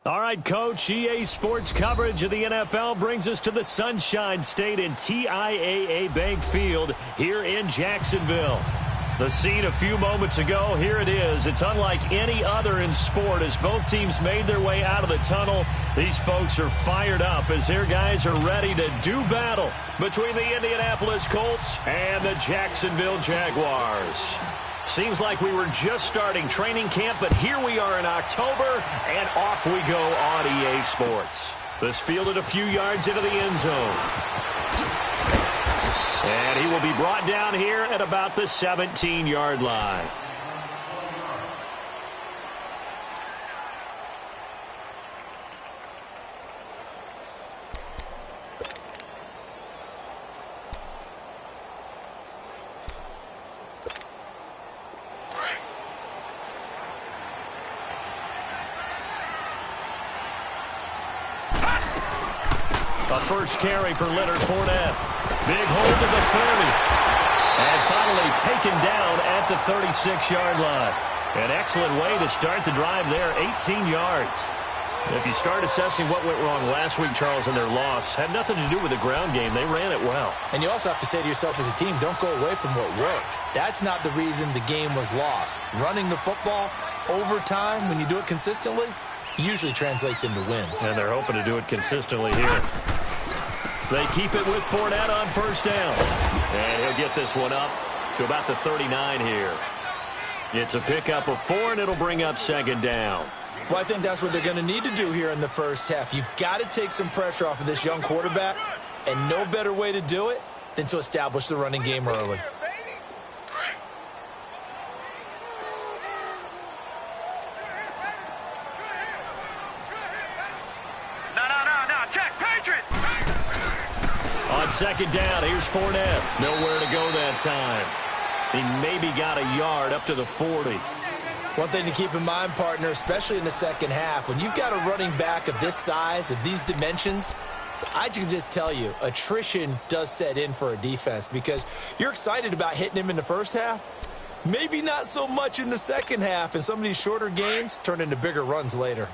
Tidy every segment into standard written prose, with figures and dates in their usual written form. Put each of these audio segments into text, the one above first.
All right, Coach, EA Sports coverage of the NFL brings us to the Sunshine State in TIAA Bank Field here in Jacksonville. The scene a few moments ago, here it is. It's unlike any other in sport as both teams made their way out of the tunnel. These folks are fired up as their guys are ready to do battle between the Indianapolis Colts and the Jacksonville Jaguars. Seems like we were just starting training camp, but here we are in October, and off we go on EA Sports. This fielded a few yards into the end zone. And he will be brought down here at about the 17-yard line. A first carry for Leonard Fournette. Big hold to the 30. And finally taken down at the 36-yard line. An excellent way to start the drive there, 18 yards. If you start assessing what went wrong last week, Charles, in their loss, had nothing to do with the ground game. They ran it well. And you also have to say to yourself as a team, don't go away from what worked. That's not the reason the game was lost. Running the football over time, when you do it consistently, usually translates into wins. And they're hoping to do it consistently here. They keep it with Fournette on first down. And he'll get this one up to about the 39 here. It's a pickup of 4, and it'll bring up second down. Well, I think that's what they're going to need to do here in the first half. You've got to take some pressure off of this young quarterback, and no better way to do it than to establish the running game early. On second down, here's Fournette. Nowhere to go that time. He maybe got a yard up to the 40. One thing to keep in mind, partner, especially in the second half, when you've got a running back of this size, of these dimensions, I can just tell you, attrition does set in for a defense because you're excited about hitting him in the first half. Maybe not so much in the second half, and some of these shorter gains turn into bigger runs later.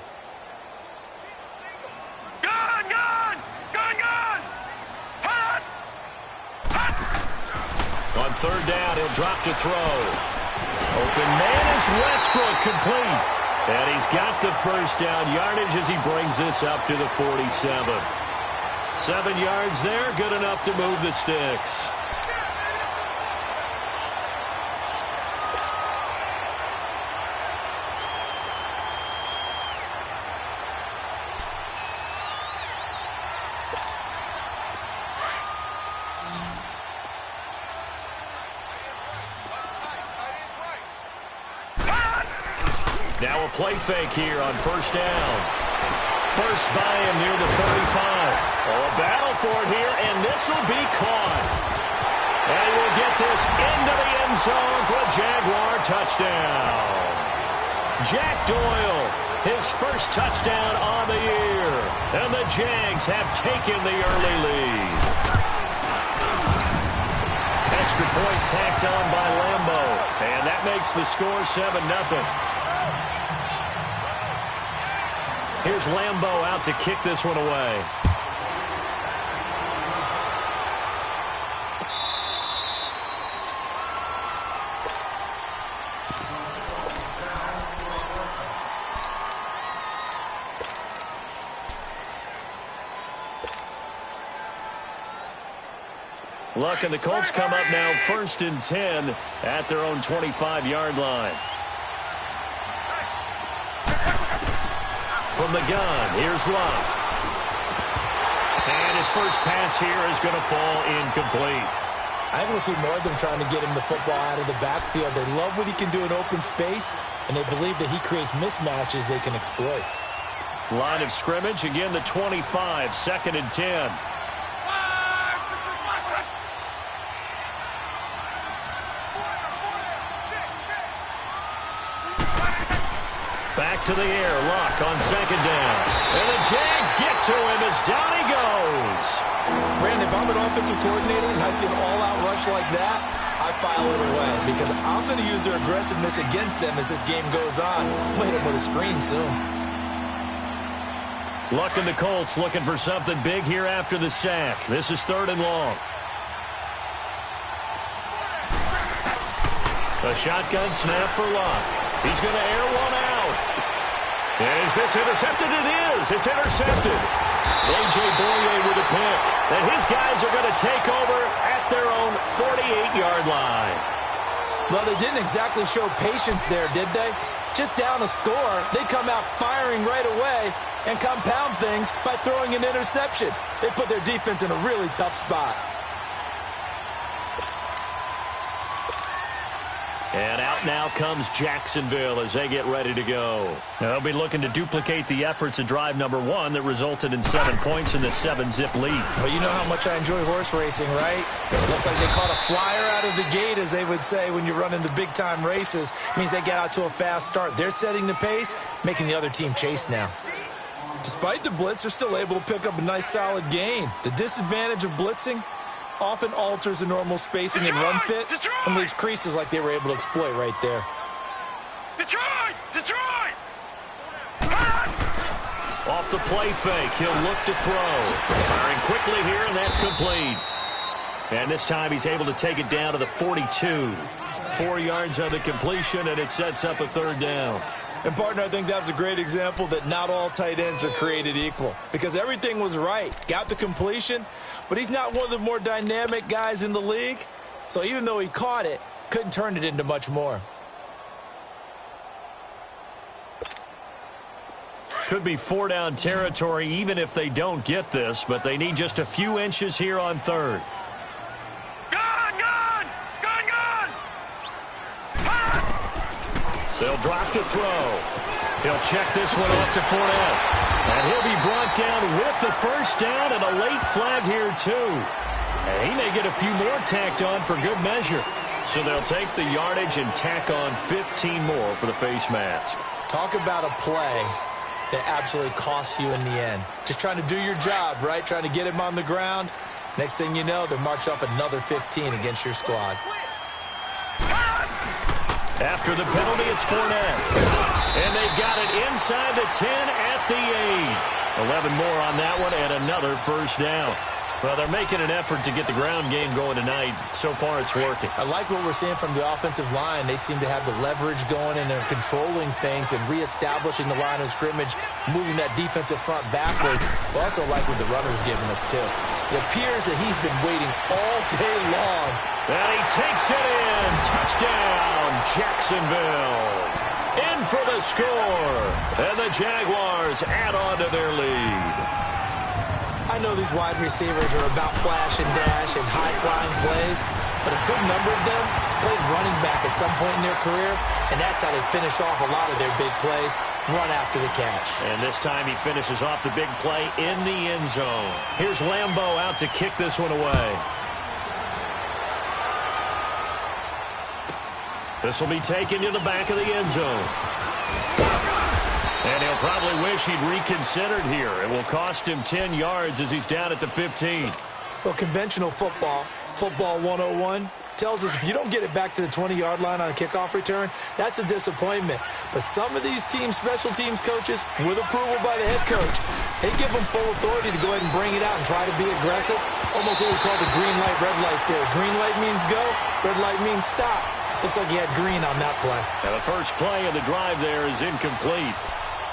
On third down, he'll drop to throw. Open man is Westbrook, complete. And he's got the first down yardage as he brings this up to the 47. 7 yards there, good enough to move the sticks. Now a play fake here on first down. First by him near the 35. Oh, a battle for it here, and this will be caught. And he will get this into the end zone for a Jaguar touchdown. Jack Doyle, his first touchdown on the year. And the Jags have taken the early lead. Extra point tacked on by Lambo. And that makes the score 7-0. Here's Lambo out to kick this one away. Luck and the Colts come up now 1st and 10 at their own 25-yard line. From the gun, here's Luck. And his first pass here is going to fall incomplete. I think we'll see more of them trying to get him the football out of the backfield. They love what he can do in open space, and they believe that he creates mismatches they can exploit. Line of scrimmage, again the 25, 2nd and 10. Back to the air, Luck on second down. And the Jags get to him as down he goes. Brandon, if I'm an offensive coordinator and I see an all-out rush like that, I file it away because I'm going to use their aggressiveness against them as this game goes on. I'm going to hit them with a screen soon. Luck and the Colts looking for something big here after the sack. This is 3rd and long. A shotgun snap for Luck. He's going to air one out. And is this intercepted? It is. It's intercepted. A.J. Boye with a pick. And his guys are going to take over at their own 48-yard line. Well, they didn't exactly show patience there, did they? Just down a score, they come out firing right away and compound things by throwing an interception. They put their defense in a really tough spot. And out now comes Jacksonville as they get ready to go. Now, they'll be looking to duplicate the efforts of drive number 1 that resulted in 7 points in the 7-zip lead. Well, you know how much I enjoy horse racing, right? Looks like they caught a flyer out of the gate, as they would say when you're running the big-time races. It means they get out to a fast start. They're setting the pace, making the other team chase now. Despite the blitz, they're still able to pick up a nice, solid gain. The disadvantage of blitzing often alters the normal spacing and run fits and leaves creases like they were able to exploit right there. Detroit! Off the play fake, he'll look to throw. Firing quickly here, and that's complete. And this time he's able to take it down to the 42. 4 yards on the completion, and it sets up a 3rd down. And, partner, I think that's a great example that not all tight ends are created equal, because everything was right. Got the completion, but he's not one of the more dynamic guys in the league. So even though he caught it, couldn't turn it into much more. Could be 4-down territory even if they don't get this, but they need just a few inches here on 3rd. They'll drop to throw. He'll check this one off to Fournette. And he'll be brought down with the 1st down and a late flag here, too. And he may get a few more tacked on for good measure. So they'll take the yardage and tack on 15 more for the face mask. Talk about a play that absolutely costs you in the end. Just trying to do your job, right? Trying to get him on the ground. Next thing you know, they'll march off another 15 against your squad. After the penalty, it's Fournette. And they got it inside the 10 at the 8. 11 more on that one and another 1st down. Well, they're making an effort to get the ground game going tonight. So far, it's working. I like what we're seeing from the offensive line. They seem to have the leverage going, and they're controlling things and reestablishing the line of scrimmage, moving that defensive front backwards. I also like what the runner's giving us, too. It appears that he's been waiting all day long. And he takes it in. Touchdown, Jacksonville. In for the score. And the Jaguars add on to their lead. I know these wide receivers are about flash and dash and high-flying plays, but a good number of them played running back at some point in their career, and that's how they finish off a lot of their big plays, run after the catch. And this time he finishes off the big play in the end zone. Here's Lambeau out to kick this one away. This will be taken to the back of the end zone. And he'll probably wish he'd reconsidered here. It will cost him 10 yards as he's down at the 15. Well, conventional football 101, tells us if you don't get it back to the 20-yard line on a kickoff return, that's a disappointment. But some of these team special teams coaches, with approval by the head coach, they give them full authority to go ahead and bring it out and try to be aggressive. Almost what we call the green light, red light there. Green light means go, red light means stop. Looks like he had green on that play. Now the first play of the drive there is incomplete.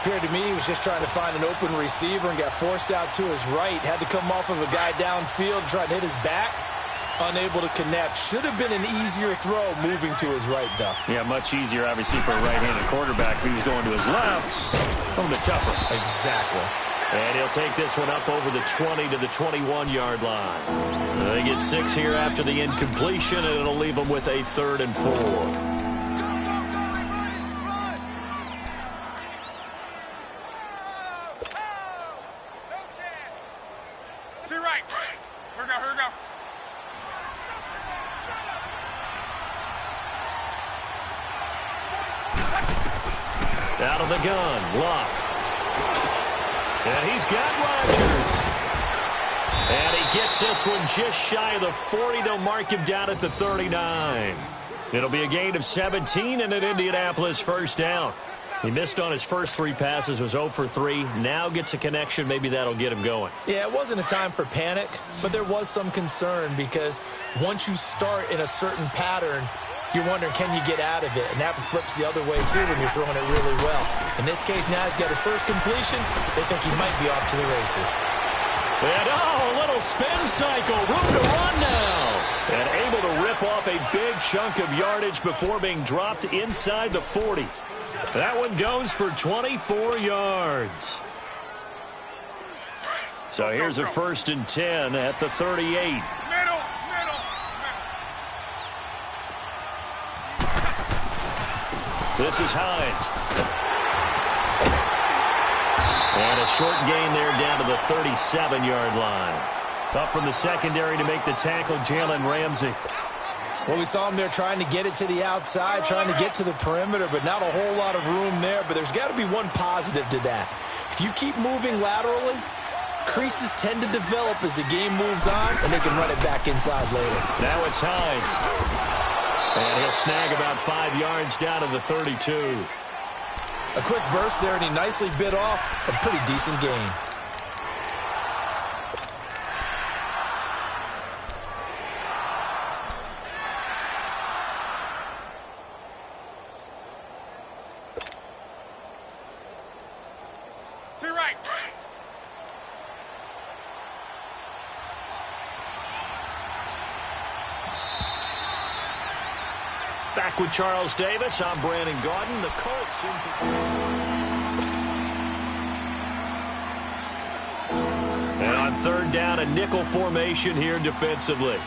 Appeared to me he was just trying to find an open receiver and got forced out to his right. Had to come off of a guy downfield, trying to hit his back. Unable to connect. Should have been an easier throw moving to his right, though. Yeah, much easier, obviously, for a right-handed quarterback. If he was going to his left, a little bit tougher. Exactly. And he'll take this one up over the 20 to the 21-yard line. They get 6 here after the incompletion, and it'll leave them with a 3rd and 4. Out of the gun, Luck. And he's got Rodgers. And he gets this one just shy of the 40. They'll mark him down at the 39. It'll be a gain of 17 and an Indianapolis 1st down. He missed on his first 3 passes, was 0 for 3. Now gets a connection. Maybe that'll get him going. Yeah, it wasn't a time for panic, but there was some concern because once you start in a certain pattern, you're wondering, can you get out of it? And that flips the other way, too, when you're throwing it really well. In this case, now he's got his first completion. They think he might be off to the races. And, a little spin cycle. Room to run now. And able to rip off a big chunk of yardage before being dropped inside the 40. That one goes for 24 yards. So here's a 1st and 10 at the 38. This is Hines. And a short gain there down to the 37-yard line. Up from the secondary to make the tackle, Jalen Ramsey. Well, we saw him there trying to get it to the outside, trying to get to the perimeter, but not a whole lot of room there. But there's got to be one positive to that. If you keep moving laterally, creases tend to develop as the game moves on, and they can run it back inside later. Now it's Hines. And he'll snag about 5 yards down to the 32. A quick burst there, and he nicely bit off a pretty decent gain. Back with Charles Davis, I'm Brandon Gaudin. The Colts and on 3rd down, a nickel formation here defensively.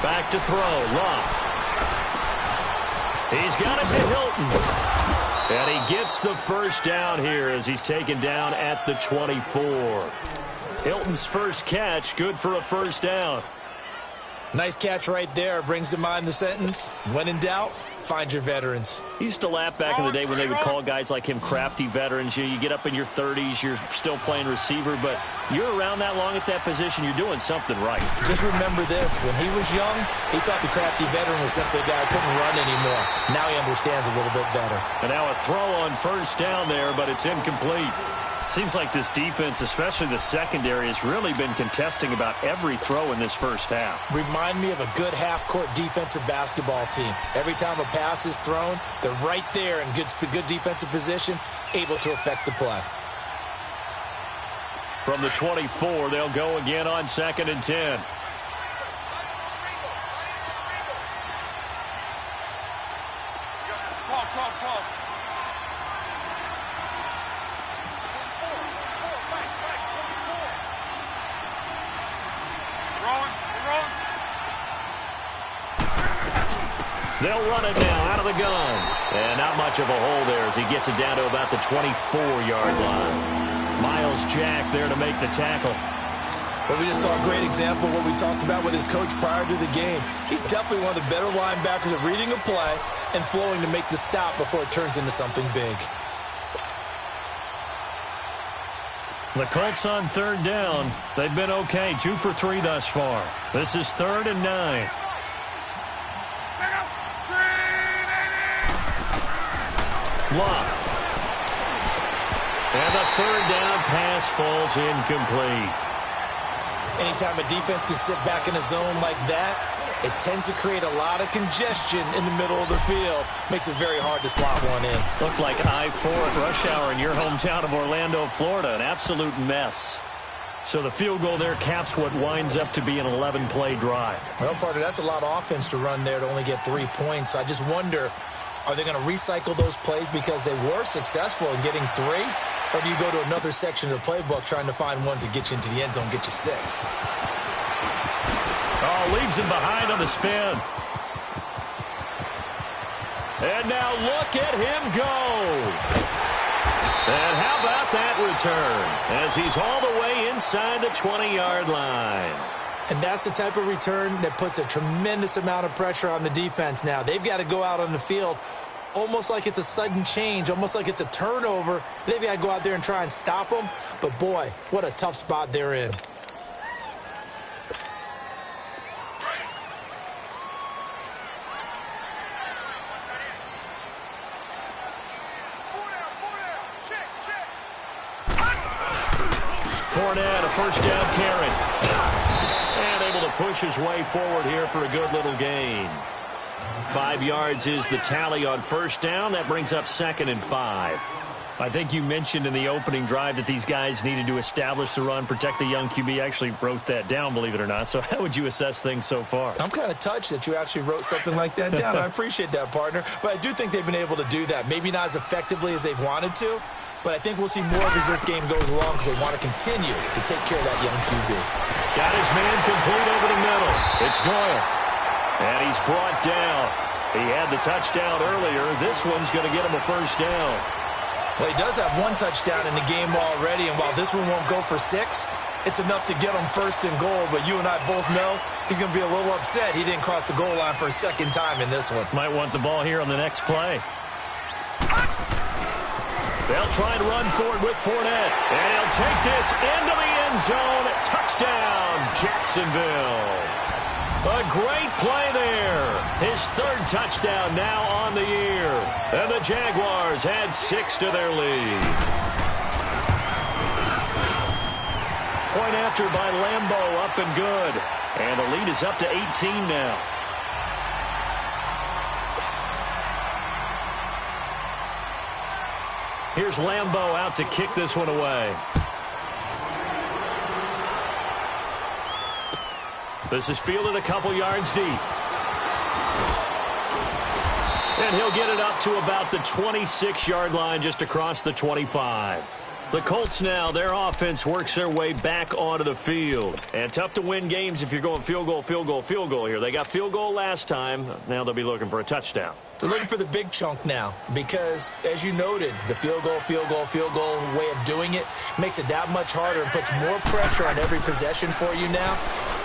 Back to throw, Love. He's got it to Hilton. And he gets the 1st down here as he's taken down at the 24. Hilton's first catch, good for a 1st down. Nice catch right there. Brings to mind the sentence, when in doubt, find your veterans. He used to laugh back in the day when they would call guys like him crafty veterans. You get up in your 30s, you're still playing receiver, but you're around that long at that position, you're doing something right. Just remember this. When he was young, he thought the crafty veteran was simply a guy who couldn't run anymore. Now he understands a little bit better. And now a throw on 1st down there, but it's incomplete. Seems like this defense, especially the secondary, has really been contesting about every throw in this 1st half. Remind me of a good half-court defensive basketball team. Every time a pass is thrown, they're right there in good defensive position, able to affect the play. From the 24, they'll go again on 2nd and 10. They'll run it now out of the gun. And not much of a hole there as he gets it down to about the 24-yard line. Miles Jack there to make the tackle. But we just saw a great example of what we talked about with his coach prior to the game. He's definitely one of the better linebackers at reading a play and flowing to make the stop before it turns into something big. The Colts on 3rd down. They've been okay, 2 for 3 thus far. This is 3rd and 9. Love. And the 3rd down pass falls incomplete. Anytime a defense can sit back in a zone like that, it tends to create a lot of congestion in the middle of the field. Makes it very hard to slot one in. Looked like I-4 at rush hour in your hometown of Orlando, Florida. An absolute mess. So the field goal there caps what winds up to be an 11-play drive. Well, partner, that's a lot of offense to run there to only get 3 points. So I just wonder, are they going to recycle those plays because they were successful in getting 3? Or do you go to another section of the playbook trying to find ones that get you into the end zone, get you 6? Oh, leaves him behind on the spin. And now look at him go. And how about that return as he's all the way inside the 20-yard line. And that's the type of return that puts a tremendous amount of pressure on the defense now. They've got to go out on the field almost like it's a sudden change, almost like it's a turnover. Maybe I go out there and try and stop them, but boy, what a tough spot they're in. Fournette, a first down carry. And able to push his way forward here for a good little gain. 5 yards is the tally on first down. That brings up 2nd and 5. I think you mentioned in the opening drive that these guys needed to establish the run, protect the young QB. I actually wrote that down, believe it or not. So how would you assess things so far? I'm kind of touched that you actually wrote something like that down. I appreciate that, partner. But I do think they've been able to do that. Maybe not as effectively as they've wanted to, but I think we'll see more of as this game goes along because they want to continue to take care of that young QB. Got his man complete over the middle. It's Doyle. And he's brought down. He had the touchdown earlier. This one's going to get him a first down. Well, he does have 1 touchdown in the game already, and while this one won't go for 6, it's enough to get him first and goal. But you and I both know he's going to be a little upset he didn't cross the goal line for a second time in this one. Might want the ball here on the next play. They'll try and run forward with Fournette. And he'll take this into the end zone. Touchdown, Jacksonville. A great play there. His 3rd touchdown now on the year. And the Jaguars add 6 to their lead. Point after by Lambeau, up and good. And the lead is up to 18 now. Here's Lambeau out to kick this one away. This is fielded a couple yards deep. And he'll get it up to about the 26-yard line, just across the 25. The Colts now, their offense works their way back onto the field. And tough to win games if you're going field goal, field goal, field goal here. They got field goal last time. Now they'll be looking for a touchdown. They're looking for the big chunk now because, as you noted, the field goal way of doing it makes it that much harder and puts more pressure on every possession for you now.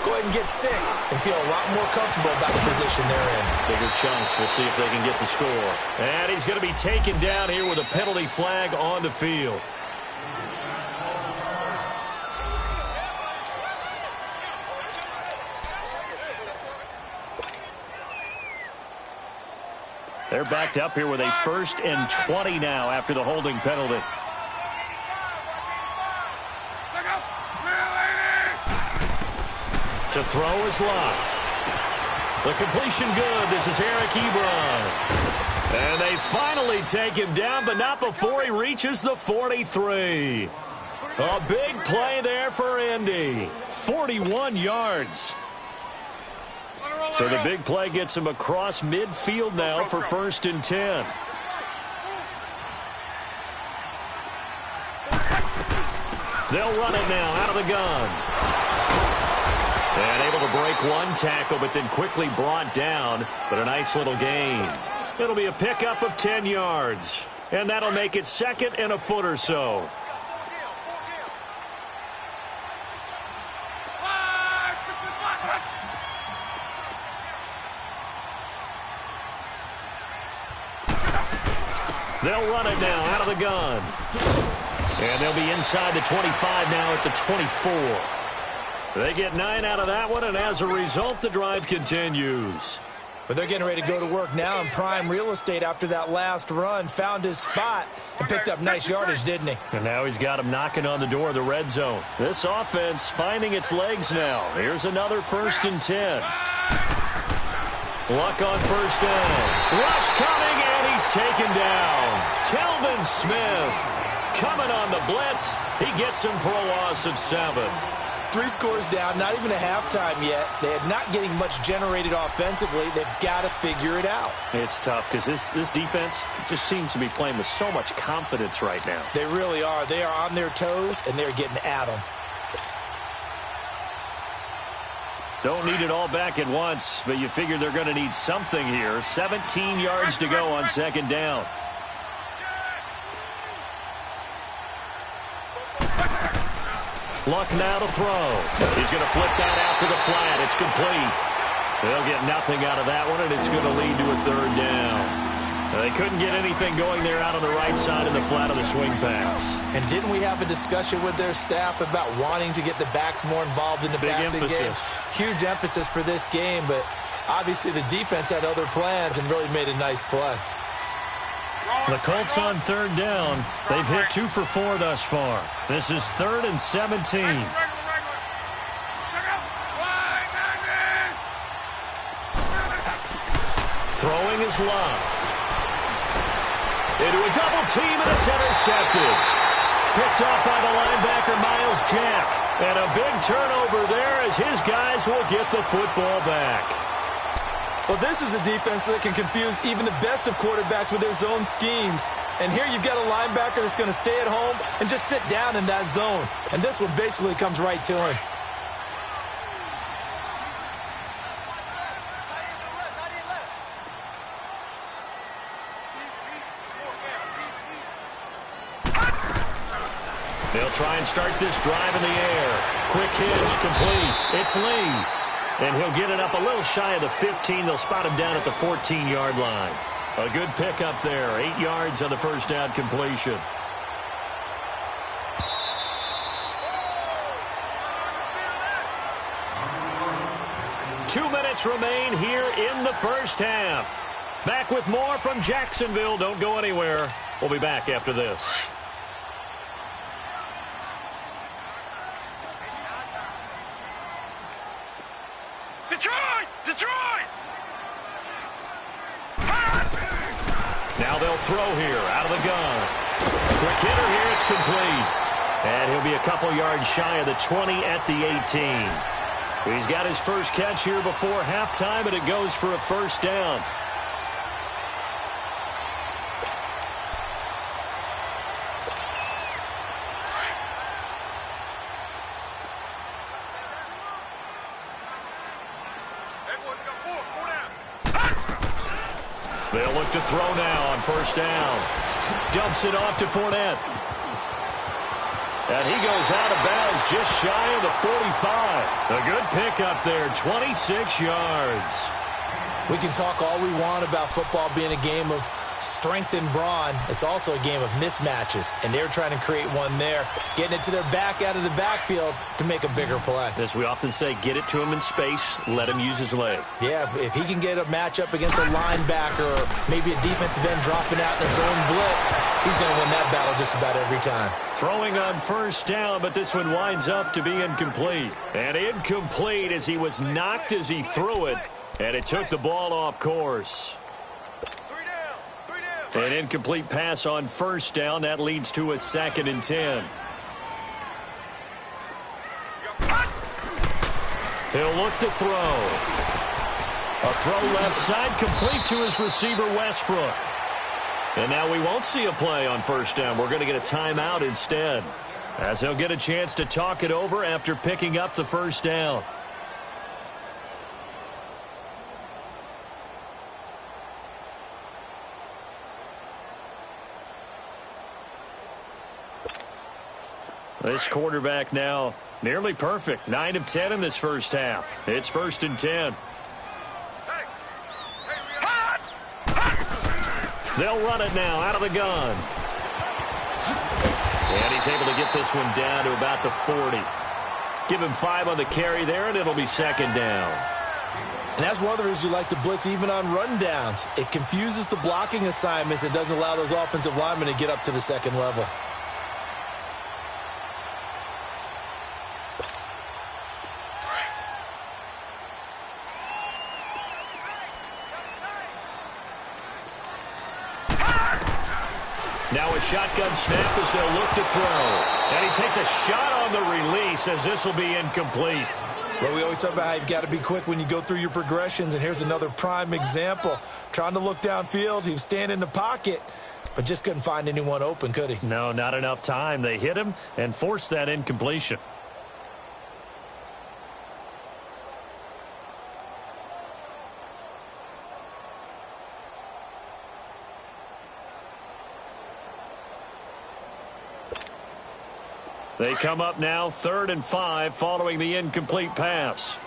Go ahead and get 6 and feel a lot more comfortable about the position they're in. Bigger chunks. We'll see if they can get the score. And he's going to be taken down here with a penalty flag on the field. They're backed up here with a 1st and 20 now after the holding penalty. To throw is Locke. The completion good. This is Eric Ebron. And they finally take him down, but not before he reaches the 43. A big play there for Indy. 41 yards. So the big play gets him across midfield now for 1st and 10. They'll run it now out of the gun. And able to break 1 tackle, but then quickly brought down. But a nice little gain. It'll be a pickup of 10 yards. And that'll make it 2nd and a foot or so. They'll run it now out of the gun. And they'll be inside the 25 now at the 24. They get 9 out of that one, and as a result, the drive continues. But they're getting ready to go to work now in prime real estate after that last run. Found his spot and picked up nice yardage, didn't he? And now he's got him knocking on the door of the red zone. This offense finding its legs now. Here's another 1st and 10. Luck on first down. Rush coming, and he's taken down. Telvin Smith coming on the blitz. He gets him for a loss of 7. 3 scores down, not even a halftime yet. They are not getting much generated offensively. They've got to figure it out. It's tough because this defense just seems to be playing with so much confidence right now. They really are. They are on their toes, and they're getting at them. Don't need it all back at once, but you figure they're going to need something here. 17 yards to go on 2nd down. Luck now to throw. He's going to flip that out to the flat. It's complete. They'll get nothing out of that one, and it's going to lead to a 3rd down. They couldn't get anything going there out on the right side of the flat of the swing pass. And didn't we have a discussion with their staff about wanting to get the backs more involved in the passing game? Huge emphasis for this game, but obviously the defense had other plans and really made a nice play. The Colts on third down. They've hit 2 for 4 thus far. This is 3rd and 17. Throwing is Love. Into a double team, and it's intercepted. Picked off by the linebacker, Miles Jack. And a big turnover there as his guys will get the football back. Well, this is a defense that can confuse even the best of quarterbacks with their zone schemes. And here you've got a linebacker that's going to stay at home and just sit down in that zone. And this one basically comes right to him. They'll try and start this drive in the air. Quick hitch, complete. It's Lee. And he'll get it up a little shy of the 15. They'll spot him down at the 14-yard line. A good pickup there. 8 yards on the first down completion. Two minutes remain here in the first half. Back with more from Jacksonville. Don't go anywhere. We'll be back after this. Detroit! Now they'll throw here out of the gun. Quick hitter here. It's complete. And he'll be a couple yards shy of the 20 at the 18. He's got his first catch here before halftime, and it goes for a first down. They'll look to throw now on first down. Dumps it off to Fournette. And he goes out of bounds just shy of the 45. A good pickup there, 26 yards. We can talk all we want about football being a game of strength and brawn. It's also a game of mismatches, and they're trying to create one there, getting it to their back out of the backfield to make a bigger play. As we often say, get it to him in space, let him use his leg. Yeah, if he can get a matchup against a linebacker or maybe a defensive end dropping out in a zone blitz, he's going to win that battle just about every time. Throwing on first down, but this one winds up to be incomplete. And incomplete as he was knocked as he threw it, and it took the ball off course. An incomplete pass on first down. That leads to a 2nd and 10. He'll look to throw. A throw left side complete to his receiver, Westbrook. And now we won't see a play on first down. We're going to get a timeout instead, as he'll get a chance to talk it over after picking up the first down. This quarterback now nearly perfect. 9 of 10 in this first half. It's 1st and 10. They'll run it now out of the gun. And he's able to get this one down to about the 40. Give him 5 on the carry there, and it'll be 2nd down. And that's one of the reasons you like to blitz even on rundowns. It confuses the blocking assignments and doesn't allow those offensive linemen to get up to the second level. Now a shotgun snap as they'll look to throw. And he takes a shot on the release as this will be incomplete. Well, we always talk about how you've got to be quick when you go through your progressions, and here's another prime example. Trying to look downfield, he was standing in the pocket, but just couldn't find anyone open, could he? No, not enough time. They hit him and forced that incompletion. They come up now 3rd and 5 following the incomplete pass.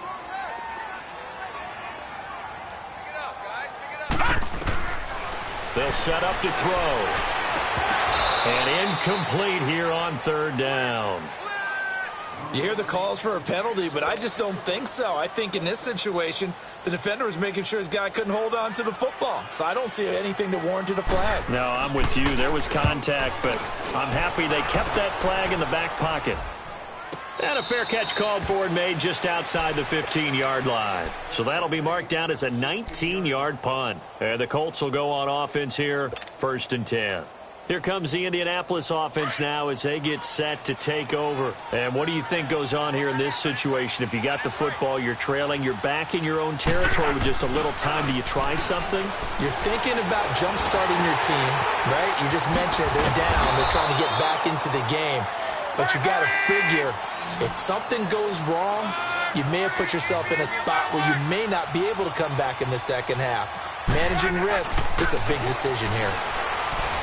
They'll set up to throw. And incomplete here on third down. You hear the calls for a penalty, but I just don't think so. I think in this situation, the defender was making sure his guy couldn't hold on to the football. So I don't see anything that warranted a flag. No, I'm with you. There was contact, but I'm happy they kept that flag in the back pocket. And a fair catch called for and made just outside the 15-yard line. So that'll be marked down as a 19-yard punt. And the Colts will go on offense here, 1st and 10. Here comes the Indianapolis offense now as they get set to take over. And what do you think goes on here in this situation? If you got the football, you're trailing, you're back in your own territory with just a little time. Do you try something? You're thinking about jump-starting your team, right? You just mentioned they're down. They're trying to get back into the game. But you got to figure, if something goes wrong, you may have put yourself in a spot where you may not be able to come back in the second half. Managing risk, this is a big decision here.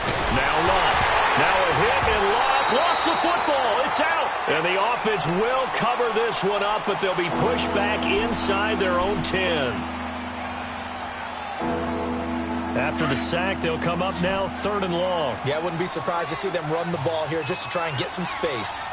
Now Lott. Now a hit, and Lott lost the football. It's out. And the offense will cover this one up, but they'll be pushed back inside their own 10. After the sack, they'll come up now 3rd and long. Yeah, I wouldn't be surprised to see them run the ball here just to try and get some space.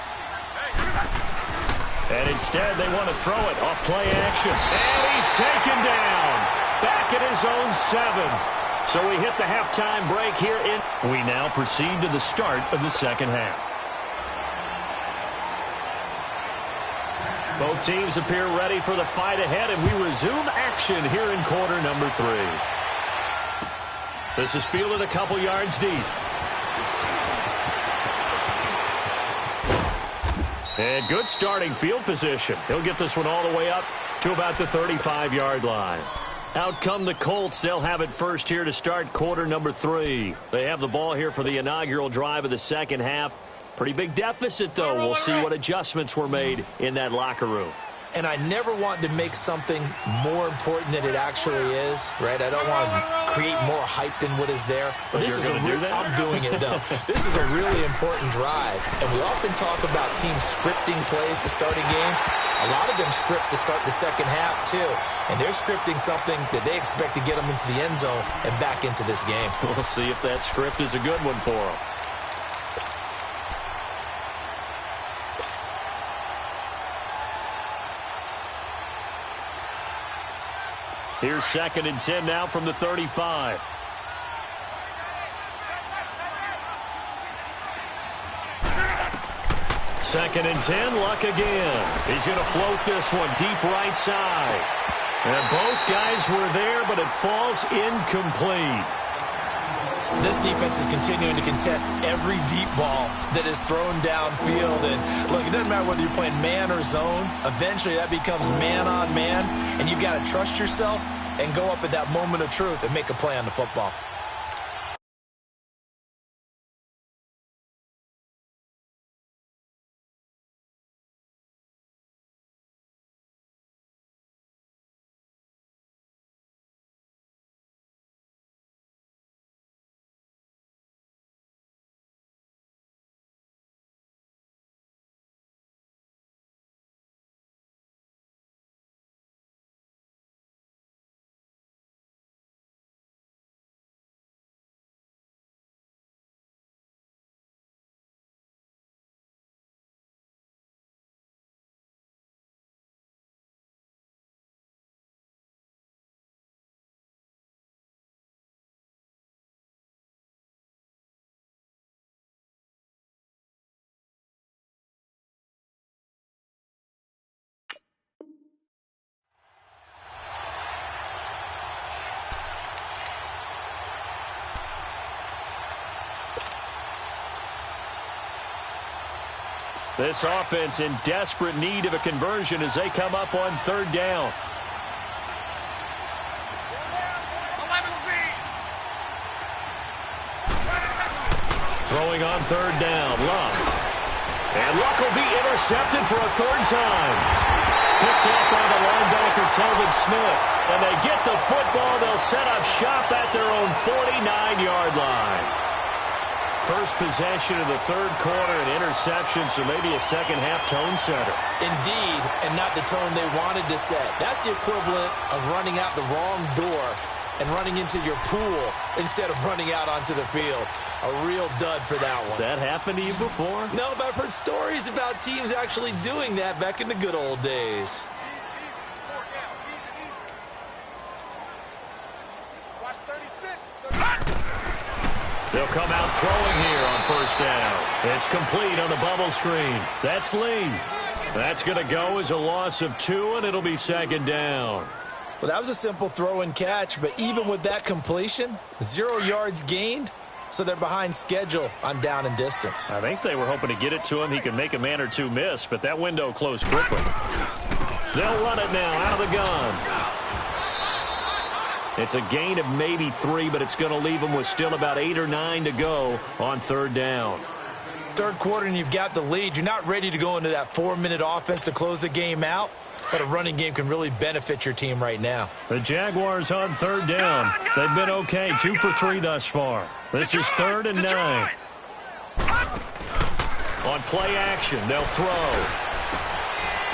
And instead, they want to throw it off play action. And he's taken down. Back at his own 7. So we hit the halftime break here. We now proceed to the start of the second half. Both teams appear ready for the fight ahead, and we resume action here in quarter number 3. This is fielded a couple yards deep. And good starting field position. He'll get this one all the way up to about the 35-yard line. Out come the Colts. They'll have it first here to start quarter number 3. They have the ball here for the inaugural drive of the second half. Pretty big deficit, though. We'll see what adjustments were made in that locker room. And I never want to make something more important than it actually is, right? I don't want to create more hype than what is there. But this is I'm doing it, though. This is a really important drive. And we often talk about teams scripting plays to start a game. A lot of them script to start the second half, too. And they're scripting something that they expect to get them into the end zone and back into this game. We'll see if that script is a good one for them. Here's 2nd and 10 now from the 35. Second and 10, Luck again. He's going to float this one deep right side. And both guys were there, but it falls incomplete. This defense is continuing to contest every deep ball that is thrown downfield. And, look, it doesn't matter whether you're playing man or zone. Eventually, that becomes man on man. And you've got to trust yourself and go up at that moment of truth and make a play on the football. This offense in desperate need of a conversion as they come up on 3rd down. Throwing on 3rd down, Luck. And Luck will be intercepted for a 3rd time. Picked off by the linebacker, Telvin Smith. And they get the football. They'll set up shop at their own 49-yard line. First possession of the 3rd quarter, an interception, so maybe a second-half tone setter. Indeed, and not the tone they wanted to set. That's the equivalent of running out the wrong door and running into your pool instead of running out onto the field. A real dud for that one. Has that happened to you before? No, but I've heard stories about teams actually doing that back in the good old days. They'll come out throwing here on first down. It's complete on the bubble screen. That's Lee. That's going to go as a loss of 2, and it'll be second down. Well, that was a simple throw and catch, but even with that completion, 0 yards gained, so they're behind schedule on down and distance. I think they were hoping to get it to him. He could make a man or two miss, but that window closed quickly. They'll run it now out of the gun. It's a gain of maybe 3, but it's going to leave them with still about 8 or 9 to go on third down. Third quarter and you've got the lead. You're not ready to go into that 4-minute offense to close the game out, but a running game can really benefit your team right now. The Jaguars on third down. They've been okay, 2 for 3 thus far. This is 3rd and 9. On play action, they'll throw.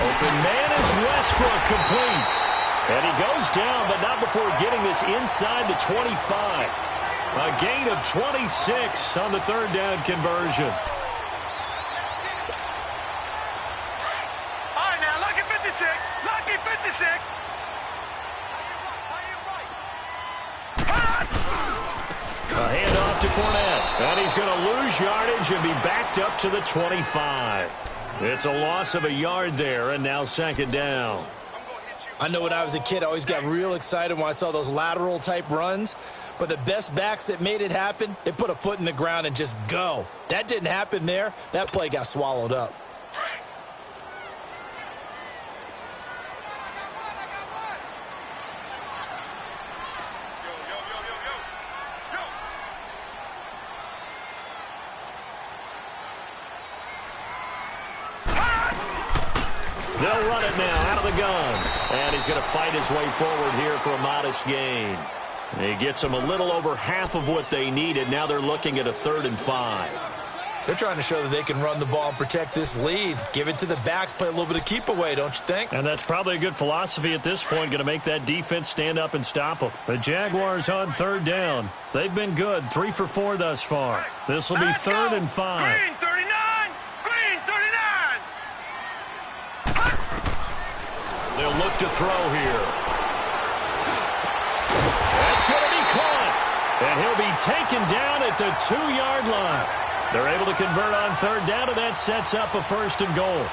Open man is Westbrook, complete. And he goes down, but not before getting this inside the 25. A gain of 26 on the third down conversion. All right, now, lucky 56. Lucky 56. A handoff to Fournette. And he's going to lose yardage and be backed up to the 25. It's a loss of a yard there, and now second down. I know when I was a kid, I always got real excited when I saw those lateral-type runs. But the best backs that made it happen, they put a foot in the ground and just go. That didn't happen there. That play got swallowed up. They'll run it now out of the gun. And he's going to fight his way forward here for a modest gain. He gets them a little over half of what they needed. Now they're looking at a 3rd and 5. They're trying to show that they can run the ball and protect this lead. Give it to the backs, play a little bit of keep away, don't you think? And that's probably a good philosophy at this point, going to make that defense stand up and stop them. The Jaguars on third down. They've been good, 3 for 4 thus far. This will be 3rd and 5. Green 39. Green 39. They'll look to throw here. That's going to be caught. And he'll be taken down at the 2-yard line. They're able to convert on third down, and that sets up a 1st and goal.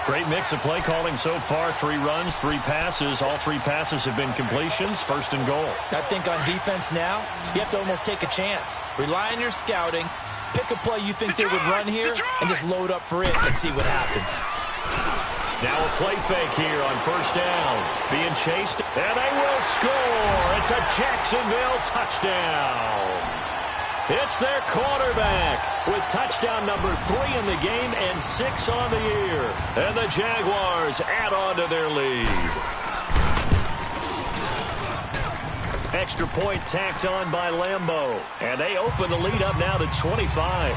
Great mix of play calling so far. 3 runs, 3 passes. All 3 passes have been completions. 1st and goal. I think on defense now, you have to almost take a chance. Rely on your scouting. Pick a play you think they would run here, and just load up for it and see what happens. Now a play fake here on first down. Being chased, and they will score. It's a Jacksonville touchdown. It's their quarterback with touchdown number 3 in the game and 6 on the year. And the Jaguars add on to their lead. Extra point tacked on by Lambeau. And they open the lead up now to 25.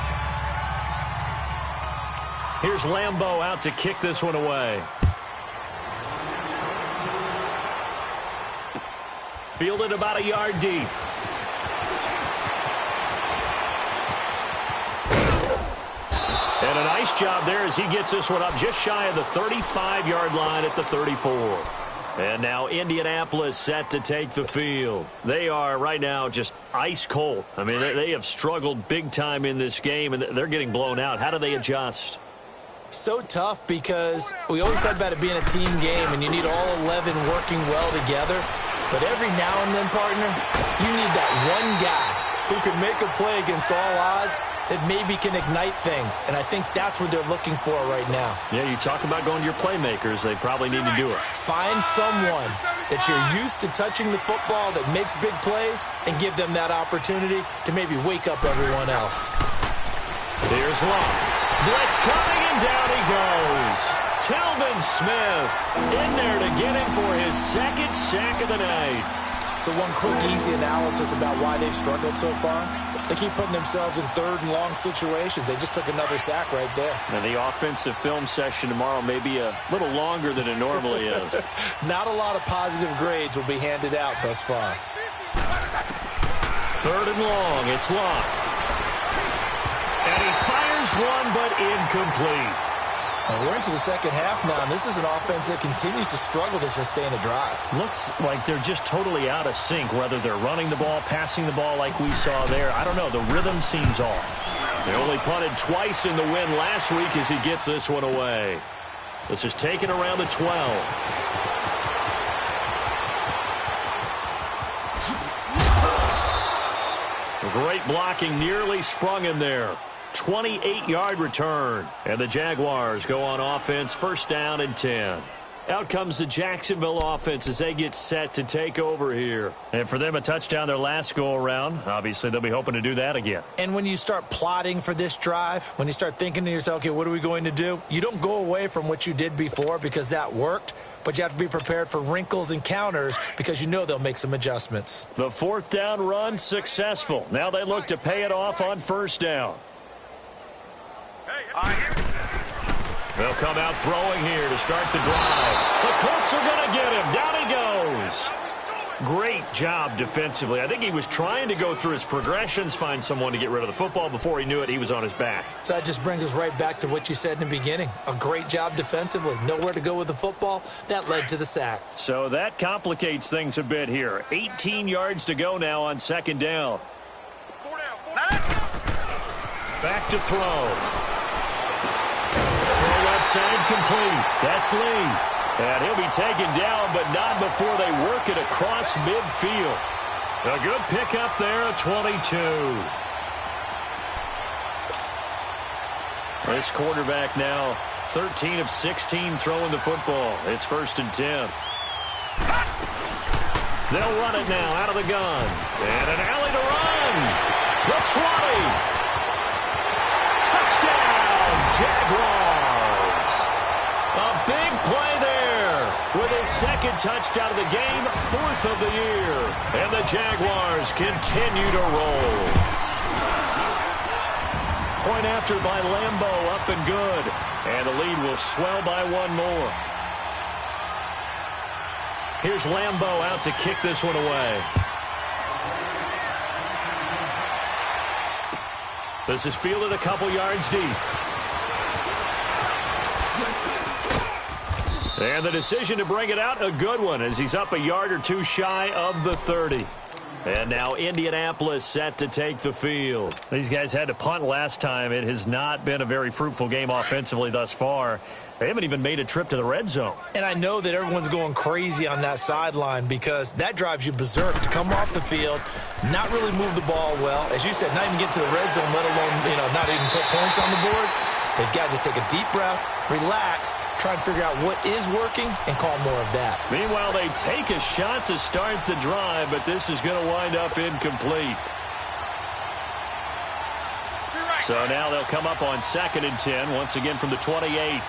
Here's Lambeau out to kick this one away. Fielded about a yard deep. And a nice job there as he gets this one up just shy of the 35-yard line at the 34. And now Indianapolis set to take the field. They are right now just ice cold. I mean, they have struggled big time in this game, and they're getting blown out. How do they adjust? So tough because we always talk about it being a team game, and you need all 11 working well together. But every now and then, partner, you need that one guy who can make a play against all odds that maybe can ignite things. And I think that's what they're looking for right now. Yeah, you talk about going to your playmakers. They probably need to do it. Find someone that you're used to touching the football that makes big plays and give them that opportunity to maybe wake up everyone else. Here's Long. Blitz coming, and down he goes. Telvin Smith in there to get him for his 2nd sack of the night. So one quick, easy analysis about why they've struggled so far. They keep putting themselves in 3rd and long situations. They just took another sack right there. And the offensive film session tomorrow may be a little longer than it normally is. Not a lot of positive grades will be handed out thus far. 3rd and long. It's Locke. And he fires one, but incomplete. We're into the second half now, and this is an offense that continues to struggle to sustain a drive. Looks like they're just totally out of sync, whether they're running the ball, passing the ball like we saw there. I don't know. The rhythm seems off. They only punted twice in the win last week as he gets this one away. This is taken around the 12. Great blocking, nearly sprung him there. 28-yard return. And the Jaguars go on offense, 1st down and 10. Out comes the Jacksonville offense as they get set to take over here. And for them, a touchdown their last go-around. Obviously, they'll be hoping to do that again. And when you start plotting for this drive, when you start thinking to yourself, okay, what are we going to do? You don't go away from what you did before because that worked. But you have to be prepared for wrinkles and counters because you know they'll make some adjustments. The 4th down run successful. Now they look to pay it off on 1st down. They'll come out throwing here to start the drive. The Colts are going to get him. Down he goes. Great job defensively. I think he was trying to go through his progressions, find someone to get rid of the football. Before he knew it, he was on his back. So that just brings us right back to what you said in the beginning. A great job defensively. Nowhere to go with the football. That led to the sack. So that complicates things a bit here. 18 yards to go now on 2nd down. Back to throw. Throw left side complete. That's Lee. And he'll be taken down, but not before they work it across midfield. A good pickup there at 22. This quarterback now 13 of 16 throwing the football. It's 1st and 10. They'll run it now out of the gun. And an alley to run. The 20. Touchdown, Jaguars. A big play there with his 2nd touchdown of the game, 4th of the year. And the Jaguars continue to roll. Point after by Lambeau, up and good. And the lead will swell by one more. Here's Lambeau out to kick this one away. This is fielded a couple yards deep. And the decision to bring it out, a good one, as he's up a yard or two shy of the 30. And now Indianapolis set to take the field. These guys had to punt last time. It has not been a very fruitful game offensively thus far. They haven't even made a trip to the red zone. And I know that everyone's going crazy on that sideline because that drives you berserk to come off the field, not really move the ball well. As you said, not even get to the red zone, let alone, not even put points on the board. They've got to just take a deep breath, relax, try and figure out what is working and call more of that. Meanwhile, they take a shot to start the drive, but this is going to wind up incomplete. So now they'll come up on 2nd and 10, once again from the 28.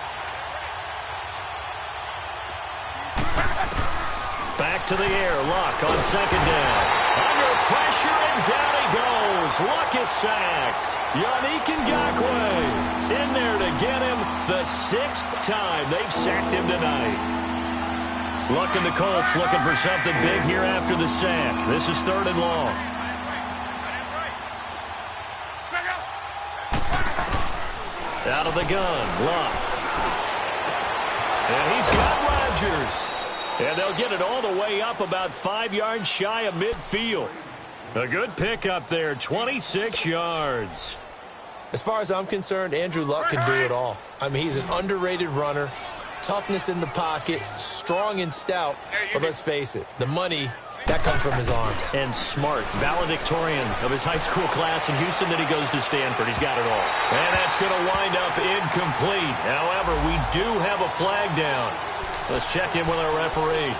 Back to the air. Luck on 2nd down. Under pressure, and down he goes. Luck is sacked. Yannick Ngakoue in there to get him the 6th time they've sacked him tonight. Luck and the Colts looking for something big here after the sack. This is 3rd and long. Out of the gun, Luck. And he's got Rodgers. And they'll get it all the way up about 5 yards shy of midfield. A good pickup there, 26 yards. As far as I'm concerned, Andrew Luck can do it all. I mean, he's an underrated runner, toughness in the pocket, strong and stout. But let's face it, the money, that comes from his arm. And smart, valedictorian of his high school class in Houston, then he goes to Stanford. He's got it all. And that's going to wind up incomplete. However, we do have a flag down. Let's check in with our referee.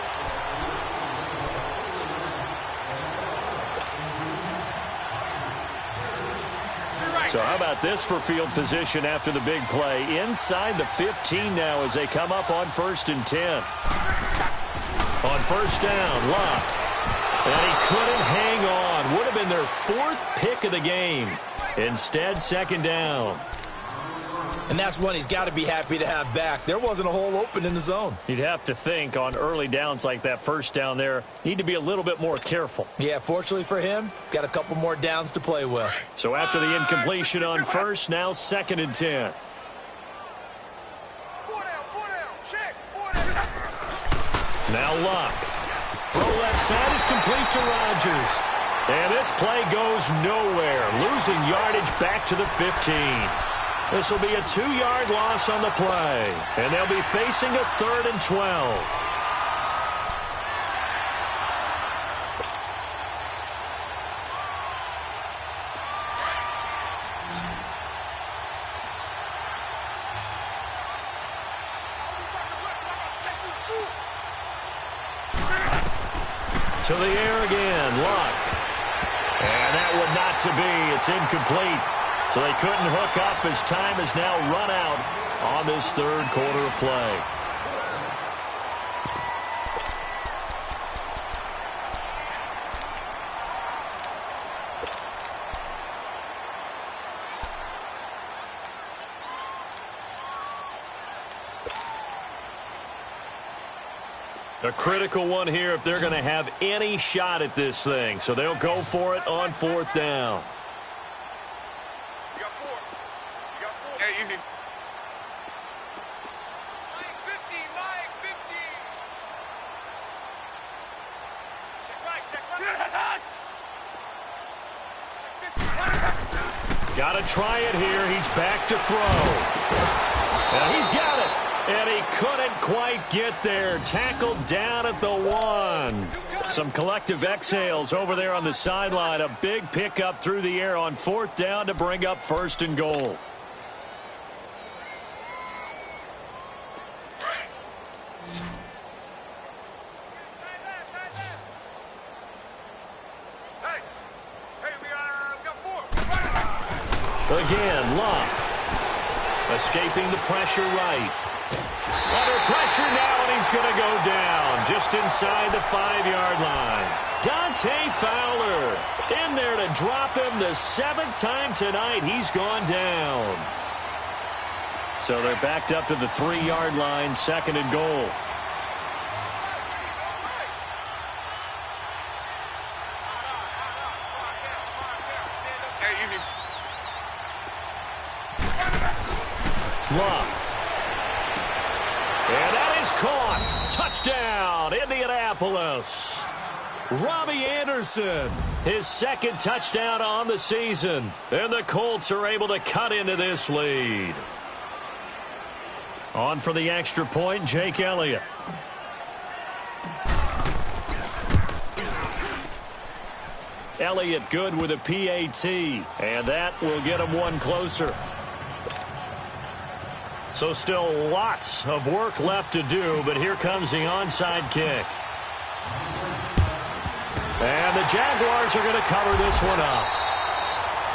So how about this for field position after the big play? Inside the 15 now as they come up on 1st and 10. On 1st down, Luck. And he couldn't hang on. Would have been their 4th pick of the game. Instead, 2nd down. And that's one he's got to be happy to have back. There wasn't a hole open in the zone. You'd have to think on early downs like that first down there, need to be a little bit more careful. Yeah, fortunately for him, got a couple more downs to play with. So after the incompletion on first, now 2nd and 10. Now Luck. Throw left side is complete to Rodgers. And this play goes nowhere, losing yardage back to the 15. This will be a 2-yard loss on the play, and they'll be facing a 3rd and 12. To the air again, Luck. And that would not to be. It's incomplete. So they couldn't hook up as time has now run out on this 3rd quarter of play. A critical one here if they're going to have any shot at this thing. So they'll go for it on 4th down. Got to try it here. He's back to throw. And he's got it. And he couldn't quite get there. Tackled down at the 1. Some collective exhales over there on the sideline. A big pickup through the air on 4th down to bring up 1st and goal. Again, Luck. Escaping the pressure right. Under pressure now, and he's going to go down just inside the 5-yard line. Dante Fowler in there to drop him the 7th time tonight. He's gone down. So they're backed up to the 3-yard line, 2nd and goal. Luck. And that is caught. Touchdown, Indianapolis. Robbie Anderson, his 2nd touchdown on the season. And the Colts are able to cut into this lead. On for the extra point, Jake Elliott. Elliott good with a PAT. And that will get him one closer. So still lots of work left to do, but here comes the onside kick. And the Jaguars are going to cover this one up.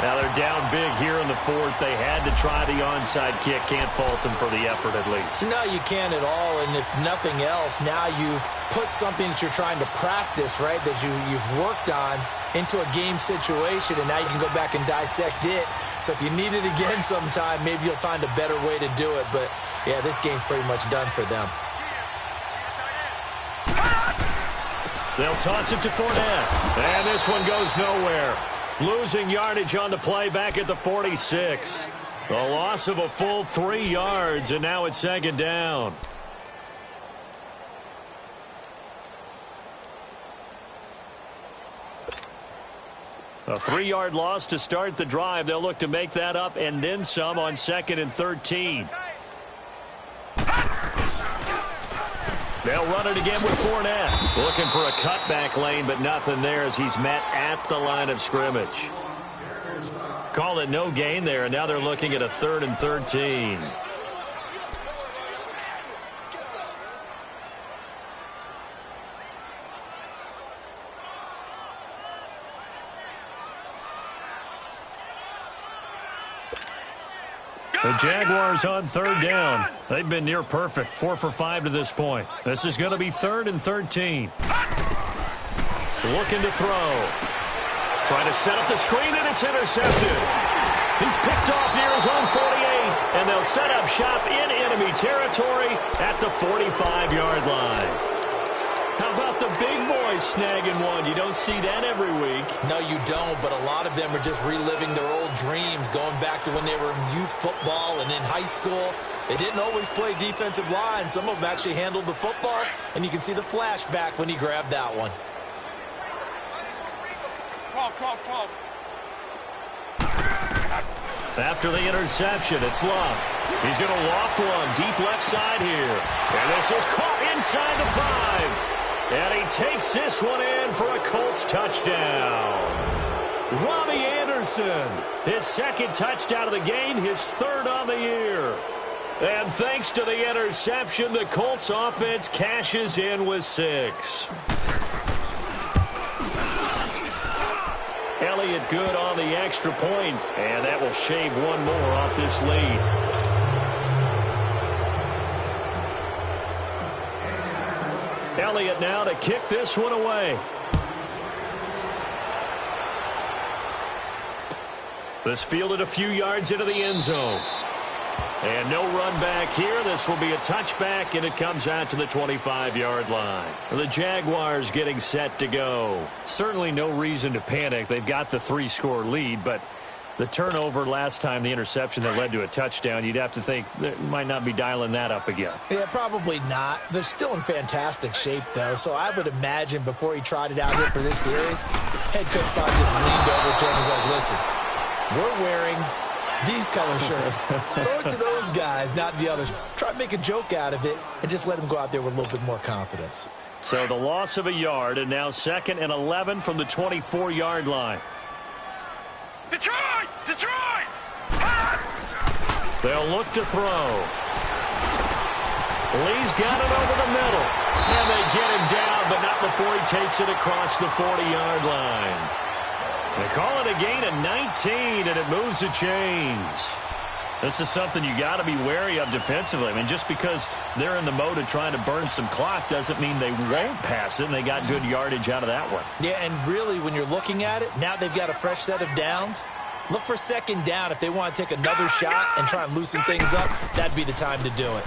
Now they're down big here in the 4th. They had to try the onside kick. Can't fault them for the effort at least. No, you can't at all. And if nothing else, now you've put something that you're trying to practice, right, that you've worked on into a game situation, and now you can go back and dissect it. So if you need it again sometime, maybe you'll find a better way to do it. But, yeah, this game's pretty much done for them. They'll toss it to Fournette. And this one goes nowhere. Losing yardage on the play back at the 46. A loss of a full 3 yards, and now it's 2nd down. A 3-yard loss to start the drive. They'll look to make that up and then some on 2nd and 13. They'll run it again with Fournette. Looking for a cutback lane, but nothing there as he's met at the line of scrimmage. Call it no gain there, and now they're looking at a 3rd and 13. The Jaguars on 3rd down. They've been near perfect, 4 for 5 to this point. This is going to be 3rd and 13. Looking to throw. Trying to set up the screen, and it's intercepted. He's picked off near his own 48. And they'll set up shop in enemy territory at the 45-yard line. How about the big boys snagging one? You don't see that every week. No, you don't, but a lot of them are just reliving their old dreams, going back to when they were in youth football and in high school. They didn't always play defensive line. Some of them actually handled the football, and you can see the flashback when he grabbed that one. 12. After the interception, it's Love. He's going to loft one deep left side here. And this is caught inside the 5. And he takes this one in for a Colts touchdown. Robbie Anderson, his second touchdown of the game, his third on the year. And thanks to the interception, the Colts offense cashes in with 6. Elliott good on the extra point, and that will shave one more off this lead. Elliott now to kick this one away. This fielded a few yards into the end zone. And no run back here. This will be a touchback, and it comes out to the 25-yard line. The Jaguars getting set to go. Certainly no reason to panic. They've got the 3-score lead, but the turnover last time, the interception that led to a touchdown, you'd have to think they might not be dialing that up again. Yeah, probably not. They're still in fantastic shape, though, so I would imagine before he tried it out here for this series, head coach probably just leaned over to him and was like, listen, we're wearing these color shirts. Throw it to those guys, not the others. Try to make a joke out of it and just let them go out there with a little bit more confidence. So the loss of a yard, and now 2nd and 11 from the 24-yard line. Detroit! They'll look to throw. Lee's got it over the middle. And they get him down, but not before he takes it across the 40-yard line. They call it a gain of 19, and it moves the chains. This is something you got to be wary of defensively. I mean, just because they're in the mode of trying to burn some clock doesn't mean they won't pass it, and they got good yardage out of that one. Yeah, and really, when you're looking at it, now they've got a fresh set of downs. Look for 2nd down. If they want to take another shot and try and loosen things up, that'd be the time to do it.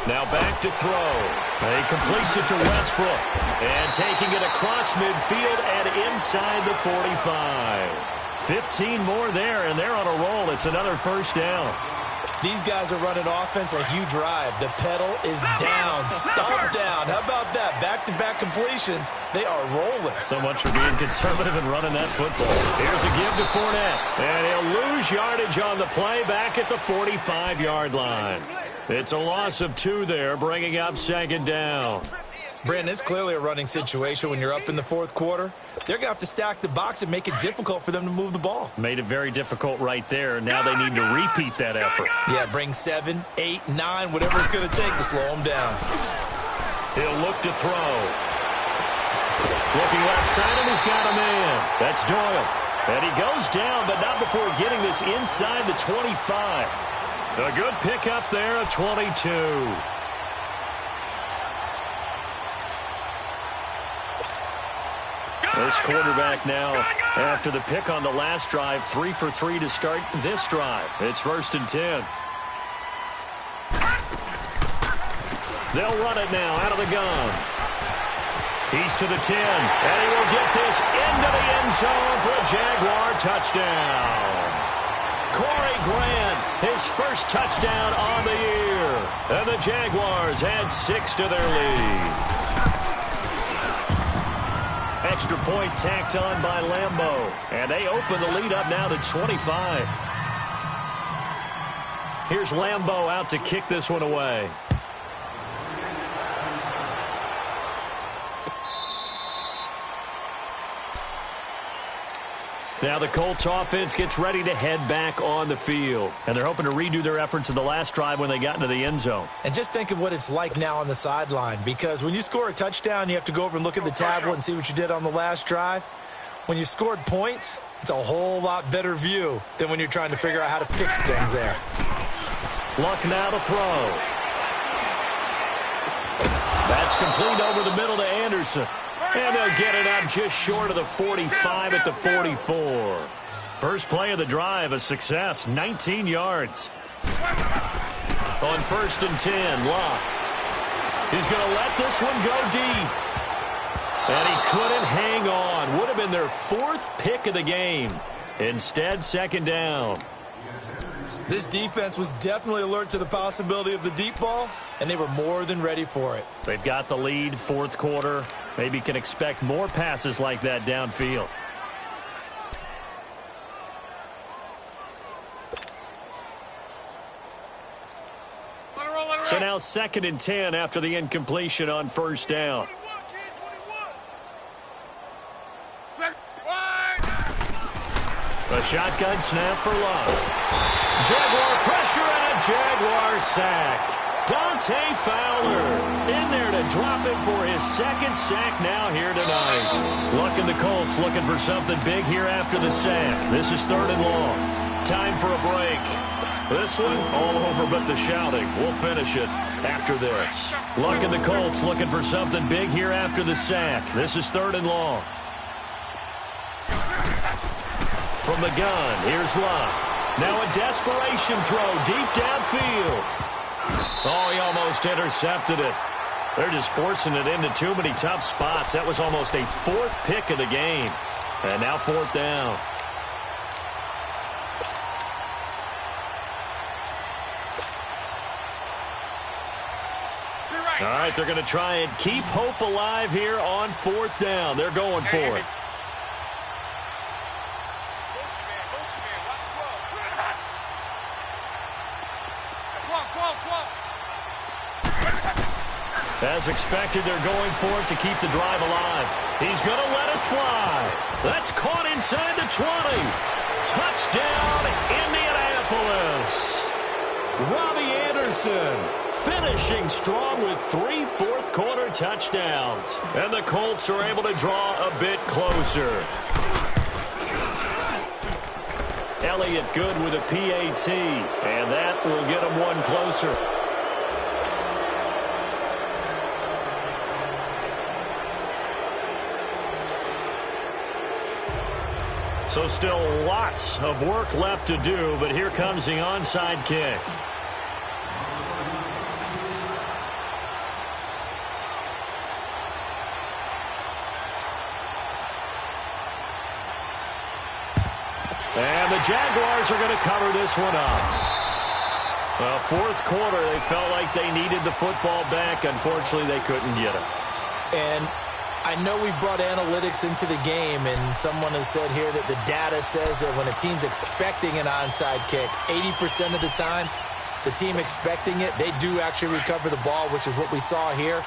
Now back to throw. He completes it to Westbrook. And taking it across midfield and inside the 45. 15 more there, and they're on a roll. It's another first down. These guys are running offense like you drive. The pedal is down, stomp down. How about that? Back-to-back completions. They are rolling. So much for being conservative and running that football. Here's a give to Fournette. And he'll lose yardage on the play back at the 45-yard line. It's a loss of 2 there, bringing up 2nd down. Brandon, it's clearly a running situation when you're up in the 4th quarter. They're going to have to stack the box and make it difficult for them to move the ball. Made it very difficult right there. Now they need to repeat that effort. Yeah, bring 7, 8, 9, whatever it's going to take to slow them down. He'll look to throw. Looking left side, and he's got a man. That's Doyle. And he goes down, but not before getting this inside the 25. A good pickup there of 22. This quarterback now, after the pick on the last drive, 3 for 3 to start this drive. It's 1st and 10. They'll run it now out of the gun. He's to the 10, and he will get this into the end zone for a Jaguar touchdown. Corey Grant, his first touchdown on the year. And the Jaguars add 6 to their lead. Extra point tacked on by Lambeau. And they open the lead up now to 25. Here's Lambeau out to kick this one away. Now the Colts offense gets ready to head back on the field. And they're hoping to redo their efforts in the last drive when they got into the end zone. And just think of what it's like now on the sideline. Because when you score a touchdown, you have to go over and look at the tablet and see what you did on the last drive. When you scored points, it's a whole lot better view than when you're trying to figure out how to fix things there. Luck now to throw. That's complete over the middle to Anderson. And they'll get it up just short of the 45 at the 44. First play of the drive, a success, 19 yards. On 1st and 10, Locke. He's going to let this one go deep. And he couldn't hang on. Would have been their 4th pick of the game. Instead, 2nd down. This defense was definitely alert to the possibility of the deep ball, and they were more than ready for it. They've got the lead, 4th quarter. Maybe can expect more passes like that downfield. So now 2nd and 10 after the incompletion on 1st down. A shotgun snap for Love. Jaguar pressure and a Jaguar sack. Dante Fowler in there to drop it for his 2nd sack now here tonight. Luck and the Colts looking for something big here after the sack. This is 3rd and long. Time for a break. This one all over but the shouting. We'll finish it after this. Luck and the Colts looking for something big here after the sack. This is 3rd and long. From the gun, here's Luck. Now a desperation throw deep downfield. Oh, he almost intercepted it. They're just forcing it into too many tough spots. That was almost a 4th pick of the game. And now 4th down. All right, they're going to try and keep hope alive here on 4th down. They're going for it. As expected, they're going for it to keep the drive alive. He's going to let it fly. That's caught inside the 20. Touchdown, Indianapolis. Robbie Anderson finishing strong with 3 fourth-quarter touchdowns. And the Colts are able to draw a bit closer. Elliott good with a PAT, and that will get him one closer. So still lots of work left to do, but here comes the onside kick. And the Jaguars are going to cover this one up. Well, 4th quarter, they felt like they needed the football back. Unfortunately, they couldn't get it. And I know we brought analytics into the game, and someone has said here that the data says that when a team's expecting an onside kick, 80% of the time, the team expecting it, they do actually recover the ball, which is what we saw here.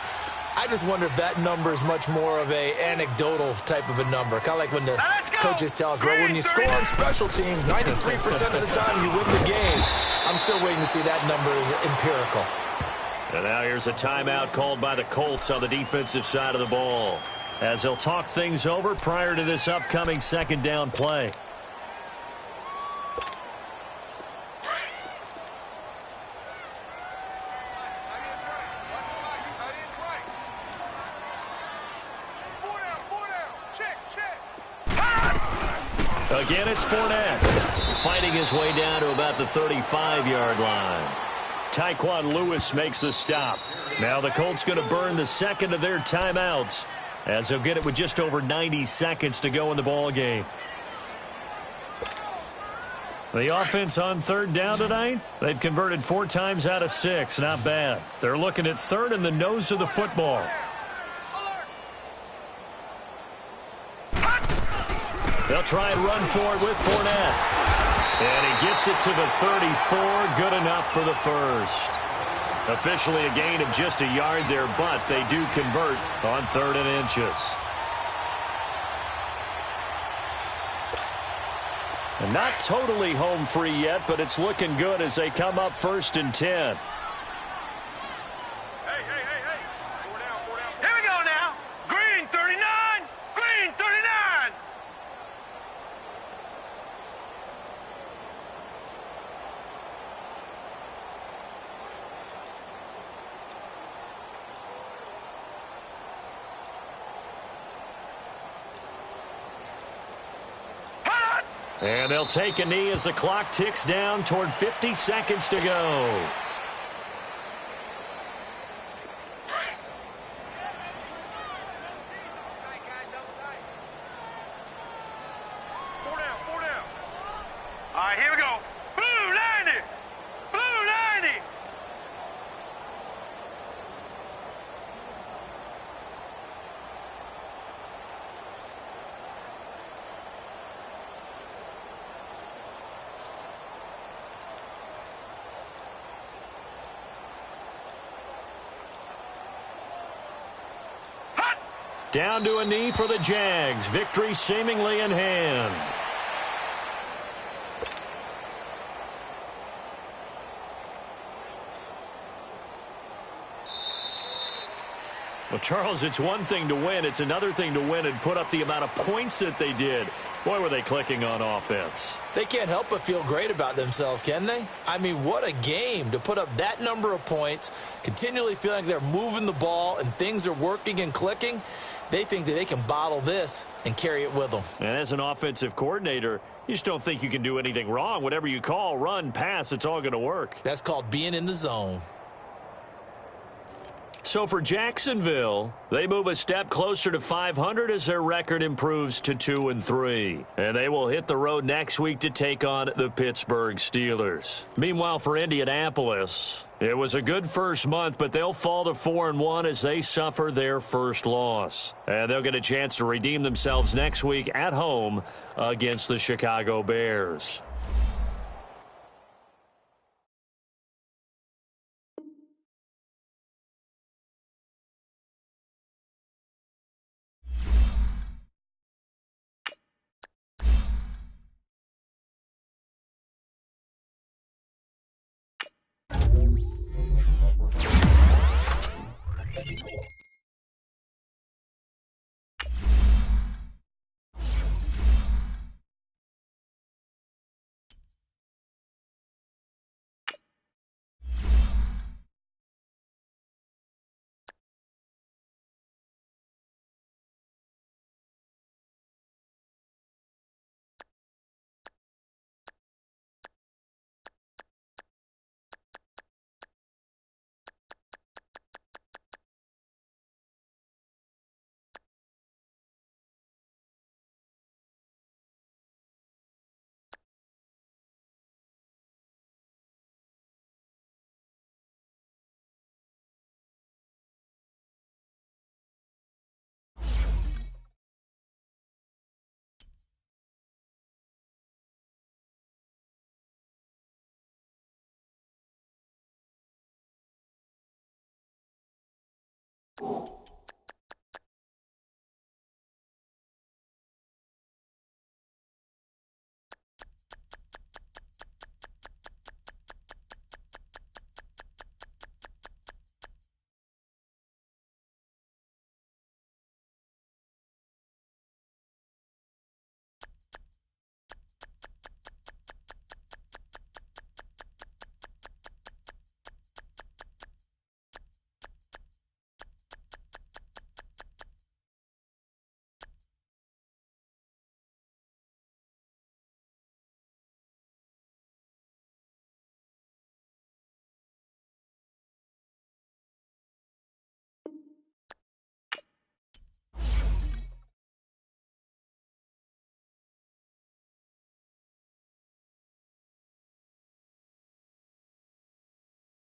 I just wonder if that number is much more of a anecdotal type of a number. Kind of like when the coaches tell us, well, when you score on special teams, 93% of the time you win the game. I'm still waiting to see that number is empirical. And now here's a timeout called by the Colts on the defensive side of the ball, as they'll talk things over prior to this upcoming 2nd down play. Again, it's Fournette, fighting his way down to about the 35-yard line. Tyquan Lewis makes the stop. Now the Colts going to burn the 2nd of their timeouts, as they'll get it with just over 90 seconds to go in the ball game. The offense on 3rd down tonight, they've converted 4 times out of 6. Not bad. They're looking at 3rd in the nose of the football. They'll try and run for it with Fournette. And he gets it to the 34. Good enough for the 1st. Officially a gain of just a yard there, but they do convert on 3rd and inches. And not totally home free yet, but it's looking good as they come up 1st and 10. Here we go now. Green 39. Green 39. And they'll take a knee as the clock ticks down toward 50 seconds to go. All right, here we go. Blue 90! Blue 90! Hot! Down to a knee for the Jags. Victory seemingly in hand. Well, Charles, it's one thing to win. It's another thing to win and put up the amount of points that they did. Boy, were they clicking on offense. They can't help but feel great about themselves, can they? I mean, what a game to put up that number of points, continually feeling like they're moving the ball and things are working and clicking. They think that they can bottle this and carry it with them. And as an offensive coordinator, you just don't think you can do anything wrong. Whatever you call, run, pass, it's all going to work. That's called being in the zone. So for Jacksonville, they move a step closer to 500 as their record improves to 2-3. And they will hit the road next week to take on the Pittsburgh Steelers. Meanwhile, for Indianapolis, it was a good first month, but they'll fall to 4-1 as they suffer their first loss. And they'll get a chance to redeem themselves next week at home against the Chicago Bears.